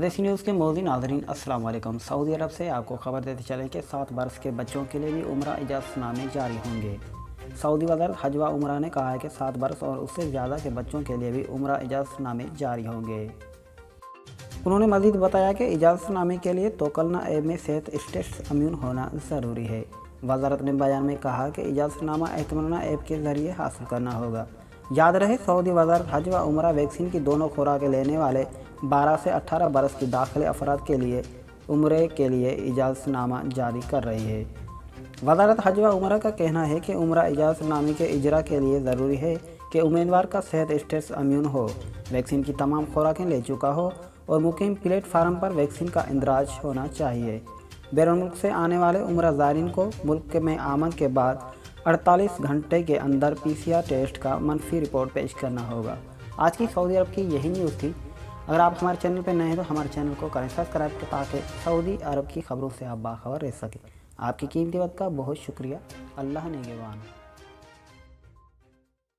परदेसी न्यूज़ के मोदी नाज़रीन अस्सलाम वालेकुम। सऊदी अरब से आपको खबर देते चलें कि 7 बरस के बच्चों के लिए भी उम्रा इजाज़तनामे जारी होंगे। सऊदी वज़ारत हज व उम्रा ने कहा है कि 7 बरस और उससे ज़्यादा के बच्चों के लिए भी उम्रा इजाज़तनामे जारी होंगे। उन्होंने मज़ीद बताया कि इजाज़तनामे के लिए तोकलना ऐप में सेहत स्टेटस इम्यून होना ज़रूरी है। वज़ारत ने बयान में कहा कि इजाज़तनामा एतमन्ना ऐप के ज़रिए हासिल करना होगा। याद रहे, सऊदी वज़ारत हज व उम्रा वैक्सीन की दोनों खुराकें लेने वाले 12 से 18 बरस की दाखिले अफराद के लिए उम्रे के लिए इजाज़तनामा जारी कर रही है। वज़ारत हज व उम्रा का कहना है कि उम्रा इजाज़तनामे के इजरा के लिए ज़रूरी है कि उम्मीदवार का सेहत स्टेटस इम्यून हो, वैक्सीन की तमाम खुराकें ले चुका हो और मुकीम प्लेटफार्म पर वैक्सीन का इंदराज होना चाहिए। बैरून मुल्क से आने वाले उम्रा ज़ायरीन को मुल्क में आमद के बाद 48 घंटे के अंदर PCR टेस्ट का मनफी रिपोर्ट पेश करना होगा। आज की सऊदी अरब की यही न्यूज़ थी। अगर आप हमारे चैनल पर नए हैं तो हमारे चैनल को करें सब्सक्राइब ताकि सऊदी अरब की खबरों से आप बाखबर रह सकें। आपकी कीमती वक्त का बहुत शुक्रिया। अल्लाह निगहबान।